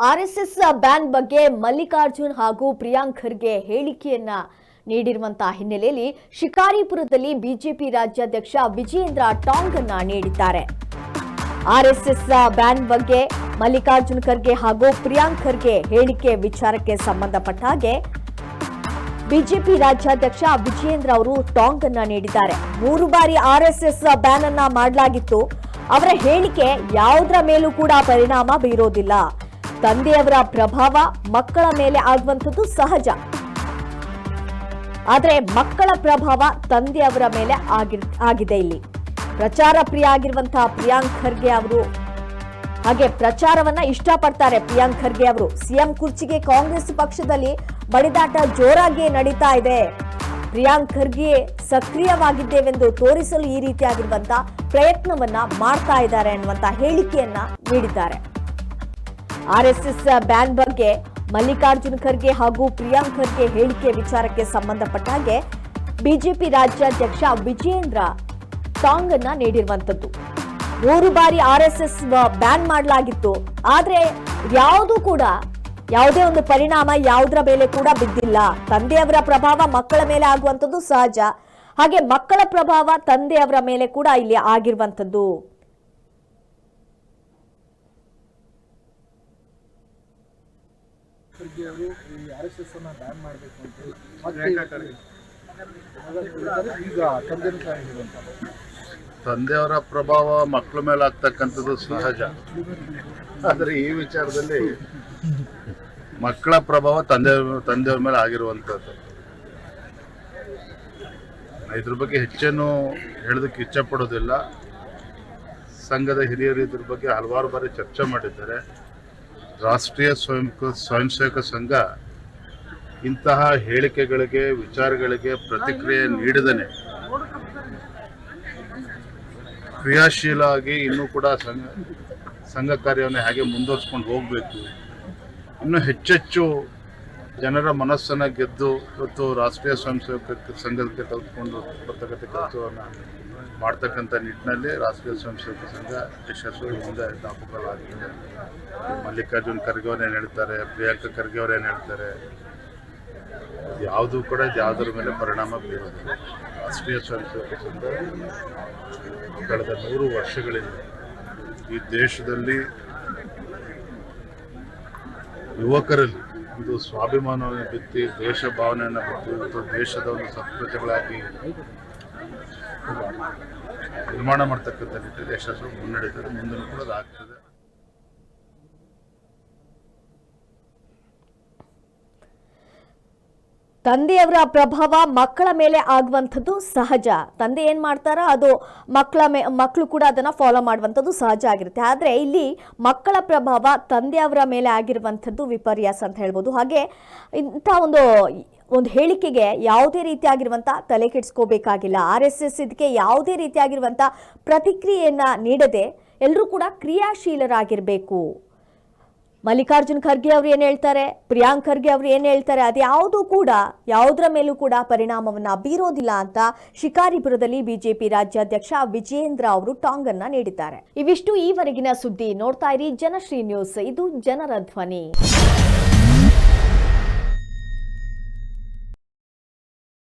RSS ban ಬಗ್ಗೆ ಮಲ್ಲಿಕಾರ್ಜುನ್ ಹಾಗೂ ಪ್ರಿಯಾಂಕ್ ಖರ್ಗೆ ಹೇಳಿಕೆಯನ್ನ ನೀಡಿರುವಂತಹ ಹಿನ್ನೆಲೆಯಲ್ಲಿ ಶಿಕಾರಿಪುರದಲ್ಲಿ ಬಿಜೆಪಿ ರಾಜ್ಯಾಧ್ಯಕ್ಷ ವಿಜಯೇಂದ್ರ ಟಾಂಗ್ ಅನ್ನ ನೀಡಿದ್ದಾರೆ. ಆರ್ಎಸ್ಎಸ್ ಬ್ಯಾನ್ ಬಗ್ಗೆ ಮಲ್ಲಿಕಾರ್ಜುನ್ ಖರ್ಗೆ ಹಾಗೂ ಪ್ರಿಯಾಂಕ್ ಖರ್ಗೆ ಹೇಳಿಕೆ ವಿಚಾರಕ್ಕೆ ಸಂಬಂಧಪಟ್ಟ ಹಾಗೆ ಬಿಜೆಪಿ ರಾಜ್ಯಾಧ್ಯಕ್ಷ ವಿಜಯೇಂದ್ರ ಅವರು ಟಾಂಗ್ ಅನ್ನ ನೀಡಿದ್ದಾರೆ. 3 ಬಾರಿ ಆರ್ಎಸ್ಎಸ್ ಬ್ಯಾನ್ ಅನ್ನ ಮಾಡಲಾಗಿತ್ತು. ಅವರ ಹೇಳಿಕೆ ಯಾವುದರ ಮೇಲೂ ಕೂಡ ಪರಿಣಾಮ ಬೀರೋದಿಲ್ಲ. ತಂದೆಯವರ ಪ್ರಭಾವ ಮಕ್ಕಳ ಮೇಲೆ ಆಗುವಂಥದ್ದು ಸಹಜ. ಆದರೆ ಮಕ್ಕಳ ಪ್ರಭಾವ ತಂದೆಯವರ ಮೇಲೆ ಆಗಿದೆ. ಇಲ್ಲಿ ಪ್ರಚಾರ ಪ್ರಿಯ ಆಗಿರುವಂತಹ ಪ್ರಿಯಾಂಕ್ ಖರ್ಗೆ ಅವರು ಹಾಗೆ ಪ್ರಚಾರವನ್ನ ಇಷ್ಟಪಡ್ತಾರೆ. ಪ್ರಿಯಾಂಕ್ ಖರ್ಗೆ ಅವರು ಸಿಎಂ ಕುರ್ಚಿಗೆ ಕಾಂಗ್ರೆಸ್ ಪಕ್ಷದಲ್ಲಿ ಬಡಿದಾಟ ಜೋರಾಗಿ ನಡೀತಾ ಇದೆ. ಪ್ರಿಯಾಂಕ್ ಖರ್ಗೆ ಸಕ್ರಿಯವಾಗಿದ್ದೇವೆಂದು ತೋರಿಸಲು ಈ ರೀತಿಯಾಗಿರುವಂತಹ ಪ್ರಯತ್ನವನ್ನ ಮಾಡ್ತಾ ಇದ್ದಾರೆ ಅನ್ನುವಂತ ಹೇಳಿಕೆಯನ್ನ ನೀಡಿದ್ದಾರೆ. ಆರ್ಎಸ್ಎಸ್ ಬ್ಯಾನ್ ಬಗ್ಗೆ ಮಲ್ಲಿಕಾರ್ಜುನ್ ಖರ್ಗೆ ಹಾಗೂ ಪ್ರಿಯಾಂಕ್ ಖರ್ಗೆ ಹೇಳಿಕೆ ವಿಚಾರಕ್ಕೆ ಸಂಬಂಧಪಟ್ಟ ಹಾಗೆ ಬಿಜೆಪಿ ರಾಜ್ಯಾಧ್ಯಕ್ಷ ವಿಜಯೇಂದ್ರ ಟಾಂಗ್ ಅನ್ನ ನೀಡಿರುವಂತದ್ದು. 3 ಬಾರಿ ಆರ್ಎಸ್ಎಸ್ ಬ್ಯಾನ್ ಮಾಡಲಾಗಿತ್ತು. ಆದ್ರೆ ಯಾವುದೇ ಒಂದು ಪರಿಣಾಮ ಯಾವುದರ ಮೇಲೆ ಕೂಡ ಬಿದ್ದಿಲ್ಲ. ತಂದೆಯವರ ಪ್ರಭಾವ ಮಕ್ಕಳ ಮೇಲೆ ಆಗುವಂಥದ್ದು ಸಹಜ. ಹಾಗೆ ಮಕ್ಕಳ ಪ್ರಭಾವ ತಂದೆಯವರ ಮೇಲೆ ಕೂಡ ಇಲ್ಲಿ ಆಗಿರುವಂಥದ್ದು. ತಂದೆಯವರ ಪ್ರಭಾವ ಮಕ್ಕಳ ಮೇಲೆ ಆಗ್ತಕ್ಕಂಥದ್ದು ಸಹಜ. ಆದರೆ ಈ ವಿಚಾರದಲ್ಲಿ ಮಕ್ಕಳ ಪ್ರಭಾವ ತಂದೆಯವ್ರ ಮೇಲೆ ಆಗಿರುವಂಥದ್ದು. ಇದ್ರ ಬಗ್ಗೆ ಹೆಚ್ಚೇನು ಹೇಳೋದಕ್ಕೆ ಇಚ್ಛೆ ಪಡೋದಿಲ್ಲ. ಸಂಘದ ಹಿರಿಯರು ಇದ್ರ ಬಗ್ಗೆ ಹಲವಾರು ಬಾರಿ ಚರ್ಚೆ ಮಾಡಿದ್ದಾರೆ. ರಾಷ್ಟ್ರೀಯ ಸ್ವಯಂ ಸೇವಕ ಸಂಘ ಇಂತಹ ಹೇಳಿಕೆಗಳಿಗೆ ವಿಚಾರಗಳಿಗೆ ಪ್ರತಿಕ್ರಿಯೆ ನೀಡದೇನೆ ಕ್ರಿಯಾಶೀಲ ಆಗಿ ಇನ್ನೂ ಕೂಡ ಸಂಘ ಕಾರ್ಯವನ್ನು ಹೇಗೆ ಮುಂದುವರಿಸ್ಕೊಂಡು ಹೋಗಬೇಕು, ಇನ್ನೂ ಹೆಚ್ಚೆಚ್ಚು ಜನರ ಮನಸ್ಸನ್ನು ಗೆದ್ದು ಇವತ್ತು ರಾಷ್ಟ್ರೀಯ ಸ್ವಯಂ ಸೇವಕ ಸಂಘಕ್ಕೆ ತೆಗೆದುಕೊಂಡು ಬರ್ತಕ್ಕಂಥ ಕೆಲಸವನ್ನು ಮಾಡ್ತಕ್ಕಂಥ ನಿಟ್ಟಿನಲ್ಲಿ ರಾಷ್ಟ್ರೀಯ ಸ್ವಯಂ ಸೇವಕ ಸಂಘ ಯಶಸ್ವಿ ಮುಂದೆ ದಾಪುಗಳಾಗಿದೆ. ಮಲ್ಲಿಕಾರ್ಜುನ್ ಖರ್ಗೆ ಅವರೇನು ಹೇಳ್ತಾರೆ, ಪ್ರಿಯಾಂಕ ಖರ್ಗೆ ಅವರೇನು ಹೇಳ್ತಾರೆ, ಯಾವುದೂ ಕೂಡ ಯಾವುದರ ಮೇಲೆ ಪರಿಣಾಮ ಬೀರೋದಿಲ್ಲ. ರಾಷ್ಟ್ರೀಯ ಸ್ವಯಂ ಸೇವಕ ಸಂಘ ಕಳೆದ 100 ವರ್ಷಗಳಿಂದ ಈ ದೇಶದಲ್ಲಿ ಯುವಕರಲ್ಲಿ ಒಂದು ಸ್ವಾಭಿಮಾನವನ್ನು ಬಿತ್ತಿ ದೇಶ ಭಾವನೆಯನ್ನು ಬಿತ್ತಿ ಇವತ್ತು ದೇಶದ ಒಂದು ಸತ್ಪ್ರಜೆಗಳಾಗಿ ನಿರ್ಮಾಣ ಮಾಡ್ತಕ್ಕಂಥ ನಿಟ್ಟಿನಲ್ಲಿ ಯಶಸ್ಸು ಮುನ್ನಡೀತದೆ. ಮುಂದೂ ಕೂಡ ಅದಾಗ್ತದೆ. ತಂದೆಯವರ ಪ್ರಭಾವ ಮಕ್ಕಳ ಮೇಲೆ ಆಗುವಂಥದ್ದು ಸಹಜ. ತಂದೆ ಏನ್ ಮಾಡ್ತಾರ ಅದು ಮಕ್ಕಳು ಕೂಡ ಅದನ್ನ ಫಾಲೋ ಮಾಡುವಂಥದ್ದು ಸಹಜ ಆಗಿರುತ್ತೆ. ಆದ್ರೆ ಇಲ್ಲಿ ಮಕ್ಕಳ ಪ್ರಭಾವ ತಂದೆಯವರ ಮೇಲೆ ಆಗಿರುವಂಥದ್ದು ವಿಪರ್ಯಾಸ ಅಂತ ಹೇಳ್ಬೋದು. ಹಾಗೆ ಇಂಥ ಒಂದು ಹೇಳಿಕೆಗೆ ಯಾವುದೇ ರೀತಿಯಾಗಿರುವಂಥ ತಲೆ ಕೆಡಿಸ್ಕೋಬೇಕಾಗಿಲ್ಲ. RSS ಇದಕ್ಕೆ ಯಾವುದೇ ರೀತಿಯಾಗಿರುವಂಥ ಪ್ರತಿಕ್ರಿಯೆಯನ್ನ ನೀಡದೆ ಎಲ್ಲರೂ ಕೂಡ ಕ್ರಿಯಾಶೀಲರಾಗಿರಬೇಕು. ಮಲ್ಲಿಕಾರ್ಜುನ್ ಖರ್ಗೆ ಅವರು ಏನು ಹೇಳ್ತಾರೆ, ಪ್ರಿಯಾಂಕ್ ಖರ್ಗೆ ಅವರು ಏನು ಹೇಳ್ತಾರೆ, ಅದು ಯಾವುದರ ಮೇಲೂ ಕೂಡ ಪರಿಣಾಮವನ್ನ ಬೀರೋದಿಲ್ಲ ಅಂತ ಶಿಕಾರಿಪುರದಲ್ಲಿ ಬಿಜೆಪಿ ರಾಜ್ಯಾಧ್ಯಕ್ಷ ವಿಜಯೇಂದ್ರ ಅವರು ಟಾಂಗ್ ಅನ್ನ ನೀಡಿದ್ದಾರೆ. ಇವಿಷ್ಟು ಈವರೆಗಿನ ಸುದ್ದಿ. ನೋಡ್ತಾ ಇರಿ ಜನಶ್ರೀ ನ್ಯೂಸ್, ಇದು ಜನರ ಧ್ವನಿ.